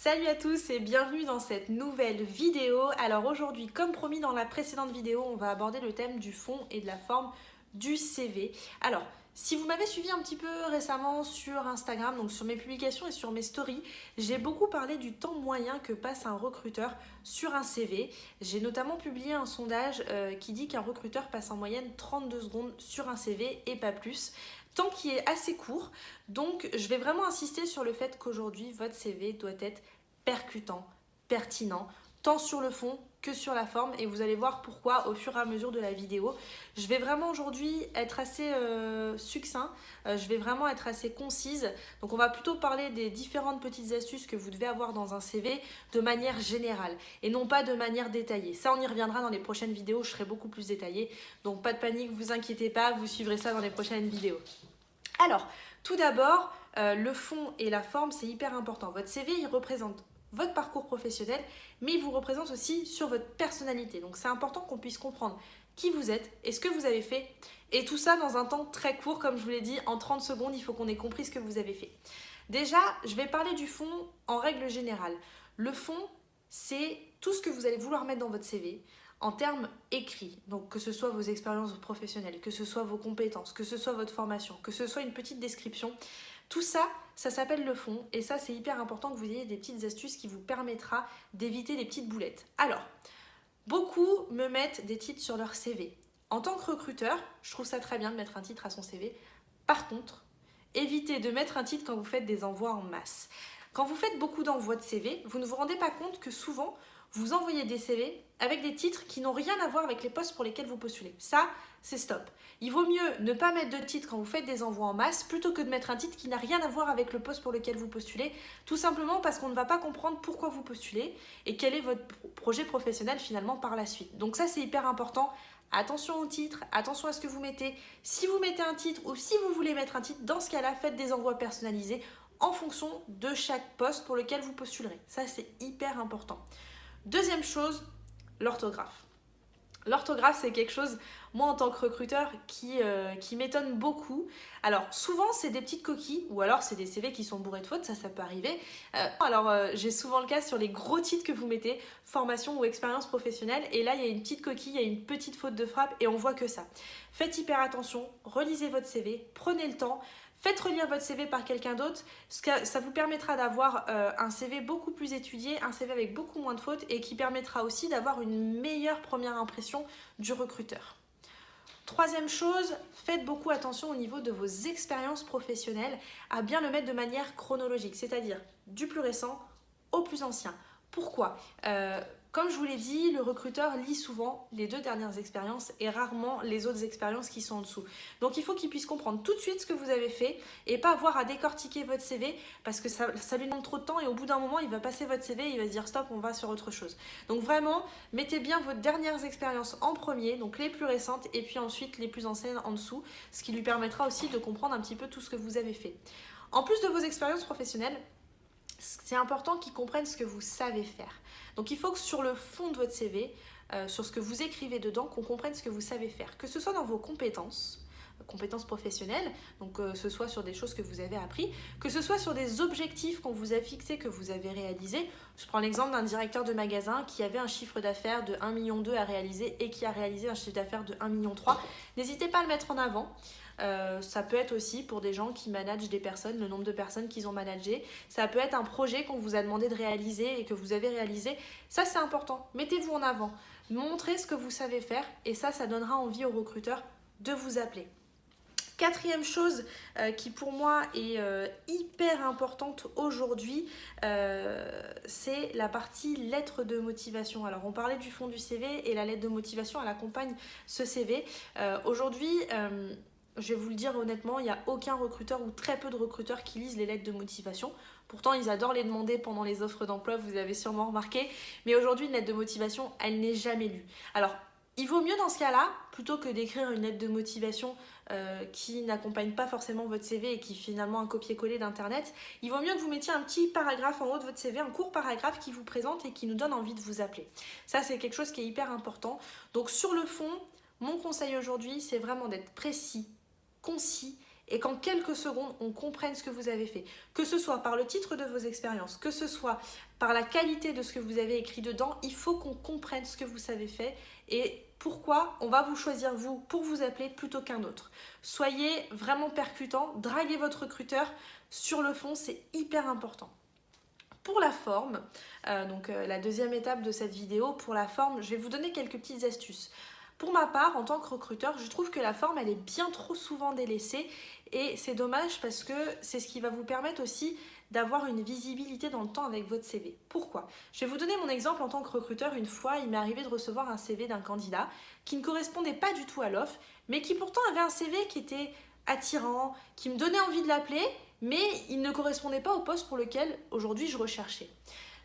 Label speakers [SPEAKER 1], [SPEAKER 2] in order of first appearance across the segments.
[SPEAKER 1] Salut à tous et bienvenue dans cette nouvelle vidéo. Alors aujourd'hui, comme promis dans la précédente vidéo, on va aborder le thème du fond et de la forme du CV. Alors, si vous m'avez suivi un petit peu récemment sur Instagram, donc sur mes publications et sur mes stories, j'ai beaucoup parlé du temps moyen que passe un recruteur sur un CV. J'ai notamment publié un sondage qui dit qu'un recruteur passe en moyenne 32 secondes sur un CV et pas plus. Temps qui est assez court, donc je vais vraiment insister sur le fait qu'aujourd'hui votre CV doit être percutant, pertinent, tant sur le fond que sur la forme, et vous allez voir pourquoi au fur et à mesure de la vidéo. Je vais vraiment aujourd'hui être assez succinct, je vais vraiment être assez concise, donc on va plutôt parler des différentes petites astuces que vous devez avoir dans un CV de manière générale et non pas de manière détaillée. Ça on y reviendra dans les prochaines vidéos, je serai beaucoup plus détaillée, donc pas de panique, vous inquiétez pas, vous suivrez ça dans les prochaines vidéos. Alors, tout d'abord, le fond et la forme, c'est hyper important. Votre CV, il représente votre parcours professionnel, mais il vous représente aussi sur votre personnalité. Donc, c'est important qu'on puisse comprendre qui vous êtes et ce que vous avez fait. Et tout ça dans un temps très court, comme je vous l'ai dit, en 30 secondes, il faut qu'on ait compris ce que vous avez fait. Déjà, je vais parler du fond en règle générale. Le fond, c'est tout ce que vous allez vouloir mettre dans votre CV en termes écrits, donc que ce soit vos expériences professionnelles, que ce soit vos compétences, que ce soit votre formation, que ce soit une petite description, tout ça, ça s'appelle le fond, et ça c'est hyper important que vous ayez des petites astuces qui vous permettra d'éviter les petites boulettes. Alors, beaucoup me mettent des titres sur leur CV. En tant que recruteur, je trouve ça très bien de mettre un titre à son CV. Par contre, évitez de mettre un titre quand vous faites des envois en masse. Quand vous faites beaucoup d'envois de CV, vous ne vous rendez pas compte que souvent, vous envoyez des CV avec des titres qui n'ont rien à voir avec les postes pour lesquels vous postulez. Ça, c'est stop. Il vaut mieux ne pas mettre de titre quand vous faites des envois en masse plutôt que de mettre un titre qui n'a rien à voir avec le poste pour lequel vous postulez, tout simplement parce qu'on ne va pas comprendre pourquoi vous postulez et quel est votre projet professionnel finalement par la suite. Donc ça, c'est hyper important. Attention au titre, attention à ce que vous mettez. Si vous mettez un titre ou si vous voulez mettre un titre, dans ce cas-là, faites des envois personnalisés en fonction de chaque poste pour lequel vous postulerez. Ça, c'est hyper important. Deuxième chose, l'orthographe. L'orthographe, c'est quelque chose, moi en tant que recruteur, qui m'étonne beaucoup. Alors souvent c'est des petites coquilles, ou alors c'est des CV qui sont bourrés de fautes, ça peut arriver. J'ai souvent le cas sur les gros titres que vous mettez, formation ou expérience professionnelle, et là il y a une petite coquille, il y a une petite faute de frappe, et on voit que ça. Faites hyper attention, relisez votre CV, prenez le temps. Faites relire votre CV par quelqu'un d'autre, ça vous permettra d'avoir un CV beaucoup plus étudié, un CV avec beaucoup moins de fautes et qui permettra aussi d'avoir une meilleure première impression du recruteur. Troisième chose, faites beaucoup attention au niveau de vos expériences professionnelles à bien le mettre de manière chronologique, c'est-à-dire du plus récent au plus ancien. Pourquoi ? Comme je vous l'ai dit, le recruteur lit souvent les 2 dernières expériences et rarement les autres expériences qui sont en dessous. Donc il faut qu'il puisse comprendre tout de suite ce que vous avez fait et pas avoir à décortiquer votre CV parce que ça lui demande trop de temps et au bout d'un moment, il va passer votre CV et il va se dire stop, on va sur autre chose. Donc vraiment, mettez bien vos dernières expériences en premier, donc les plus récentes et puis ensuite les plus anciennes en dessous, ce qui lui permettra aussi de comprendre un petit peu tout ce que vous avez fait. En plus de vos expériences professionnelles, c'est important qu'ils comprennent ce que vous savez faire. Donc il faut que sur le fond de votre CV, sur ce que vous écrivez dedans, qu'on comprenne ce que vous savez faire. Que ce soit dans vos compétences professionnelles, donc que ce soit sur des choses que vous avez appris, que ce soit sur des objectifs qu'on vous a fixés, que vous avez réalisés. Je prends l'exemple d'un directeur de magasin qui avait un chiffre d'affaires de 1,2 million à réaliser et qui a réalisé un chiffre d'affaires de 1,3 million. N'hésitez pas à le mettre en avant. Ça peut être aussi pour des gens qui managent des personnes, le nombre de personnes qu'ils ont managées. Ça peut être un projet qu'on vous a demandé de réaliser et que vous avez réalisé. Ça, c'est important. Mettez-vous en avant. Montrez ce que vous savez faire et ça donnera envie aux recruteurs de vous appeler. Quatrième chose qui pour moi est hyper importante aujourd'hui, c'est la partie lettre de motivation. Alors on parlait du fond du CV et la lettre de motivation, elle accompagne ce CV. Aujourd'hui, je vais vous le dire honnêtement, il n'y a aucun recruteur ou très peu de recruteurs qui lisent les lettres de motivation. Pourtant, ils adorent les demander pendant les offres d'emploi, vous avez sûrement remarqué. Mais aujourd'hui, une lettre de motivation, elle n'est jamais lue. Alors, il vaut mieux dans ce cas-là, plutôt que d'écrire une lettre de motivation qui n'accompagne pas forcément votre CV et qui est finalement un copier-coller d'internet, il vaut mieux que vous mettiez un petit paragraphe en haut de votre CV, un court paragraphe qui vous présente et qui nous donne envie de vous appeler. Ça, c'est quelque chose qui est hyper important. Donc sur le fond, mon conseil aujourd'hui, c'est vraiment d'être précis, concis et qu'en quelques secondes, on comprenne ce que vous avez fait. Que ce soit par le titre de vos expériences, que ce soit par la qualité de ce que vous avez écrit dedans, il faut qu'on comprenne ce que vous avez fait et pourquoi on va vous choisir vous pour vous appeler plutôt qu'un autre. Soyez vraiment percutant, draguez votre recruteur. Sur le fond, c'est hyper important. Pour la forme, la deuxième étape de cette vidéo, pour la forme, je vais vous donner quelques petites astuces. Pour ma part, en tant que recruteur, je trouve que la forme, elle est bien trop souvent délaissée et c'est dommage parce que c'est ce qui va vous permettre aussi d'avoir une visibilité dans le temps avec votre CV. Pourquoi? Je vais vous donner mon exemple en tant que recruteur. Une fois, il m'est arrivé de recevoir un CV d'un candidat qui ne correspondait pas du tout à l'offre, mais qui pourtant avait un CV qui était attirant, qui me donnait envie de l'appeler, mais il ne correspondait pas au poste pour lequel aujourd'hui je recherchais.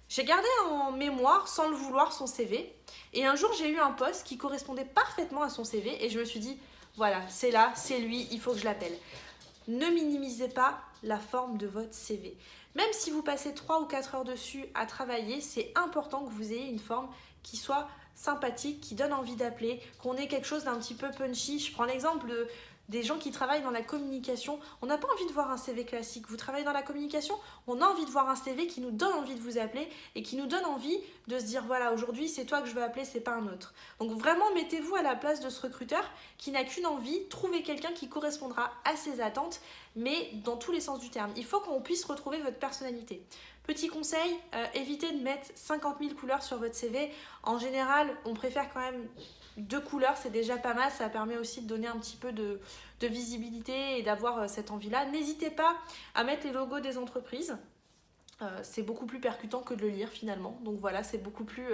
[SPEAKER 1] J'ai gardé en mémoire, sans le vouloir, son CV. Et un jour, j'ai eu un poste qui correspondait parfaitement à son CV. Et je me suis dit, voilà, c'est là, c'est lui, il faut que je l'appelle. Ne minimisez pas la forme de votre CV. Même si vous passez 3 ou 4 heures dessus à travailler, c'est important que vous ayez une forme qui soit sympathique, qui donne envie d'appeler, qu'on ait quelque chose d'un petit peu punchy. Je prends l'exemple des gens qui travaillent dans la communication. On n'a pas envie de voir un CV classique. Vous travaillez dans la communication, on a envie de voir un CV qui nous donne envie de vous appeler et qui nous donne envie de se dire voilà, aujourd'hui c'est toi que je veux appeler, c'est pas un autre. Donc vraiment mettez-vous à la place de ce recruteur qui n'a qu'une envie, trouvez quelqu'un qui correspondra à ses attentes, mais dans tous les sens du terme. Il faut qu'on puisse retrouver votre personnalité. Petit conseil, évitez de mettre 50 000 couleurs sur votre CV. En général, on préfère quand même 2 couleurs, c'est déjà pas mal. Ça permet aussi de donner un petit peu de visibilité et d'avoir cette envie-là. N'hésitez pas à mettre les logos des entreprises. C'est beaucoup plus percutant que de le lire finalement. Donc voilà, c'est beaucoup plus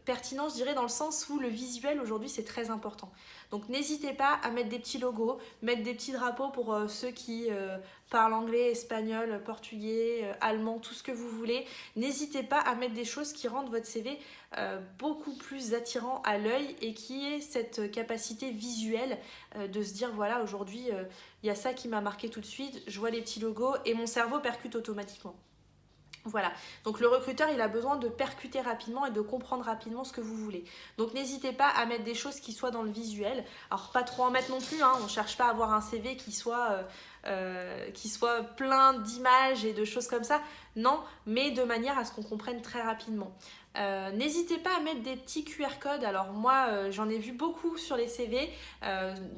[SPEAKER 1] pertinent, je dirais, dans le sens où le visuel aujourd'hui c'est très important. Donc n'hésitez pas à mettre des petits logos, mettre des petits drapeaux pour ceux qui parlent anglais, espagnol, portugais, allemand, tout ce que vous voulez. N'hésitez pas à mettre des choses qui rendent votre CV beaucoup plus attirant à l'œil et qui ait cette capacité visuelle de se dire voilà, aujourd'hui il y a ça qui m'a marqué tout de suite, je vois les petits logos et mon cerveau percute automatiquement. Voilà, donc le recruteur il a besoin de percuter rapidement et de comprendre rapidement ce que vous voulez. Donc n'hésitez pas à mettre des choses qui soient dans le visuel. Alors pas trop en mettre non plus, hein. On ne cherche pas à avoir un CV qui soit plein d'images et de choses comme ça. Non, mais de manière à ce qu'on comprenne très rapidement. N'hésitez pas à mettre des petits QR codes. Alors moi j'en ai vu beaucoup sur les CV,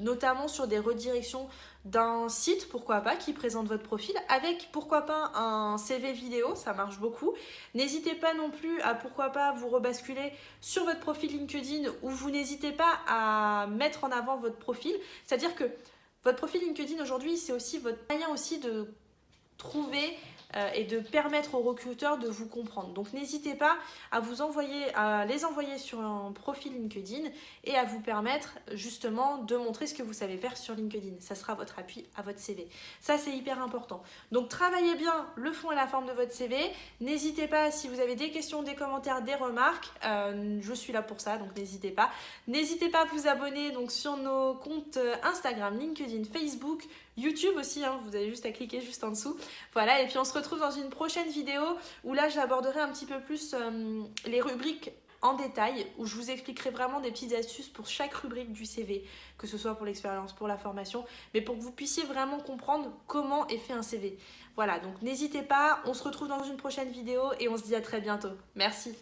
[SPEAKER 1] notamment sur des redirections d'un site, pourquoi pas, qui présente votre profil, avec pourquoi pas un CV vidéo, ça marche beaucoup. N'hésitez pas non plus à pourquoi pas vous rebasculer sur votre profil LinkedIn où vous n'hésitez pas à mettre en avant votre profil. C'est-à-dire que votre profil LinkedIn aujourd'hui, c'est aussi votre moyen aussi de trouver et de permettre aux recruteurs de vous comprendre. Donc n'hésitez pas à les envoyer sur un profil LinkedIn et à vous permettre justement de montrer ce que vous savez faire sur LinkedIn. Ça sera votre appui à votre CV. Ça c'est hyper important. Donc travaillez bien le fond et la forme de votre CV. N'hésitez pas si vous avez des questions, des commentaires, des remarques. Je suis là pour ça, donc n'hésitez pas. N'hésitez pas à vous abonner donc, sur nos comptes Instagram, LinkedIn, Facebook, YouTube aussi, hein, vous avez juste à cliquer juste en dessous. Voilà, et puis on se retrouve dans une prochaine vidéo où là j'aborderai un petit peu plus les rubriques en détail, où je vous expliquerai vraiment des petites astuces pour chaque rubrique du CV, que ce soit pour l'expérience, pour la formation, mais pour que vous puissiez vraiment comprendre comment est fait un CV. Voilà, donc n'hésitez pas, on se retrouve dans une prochaine vidéo et on se dit à très bientôt. Merci.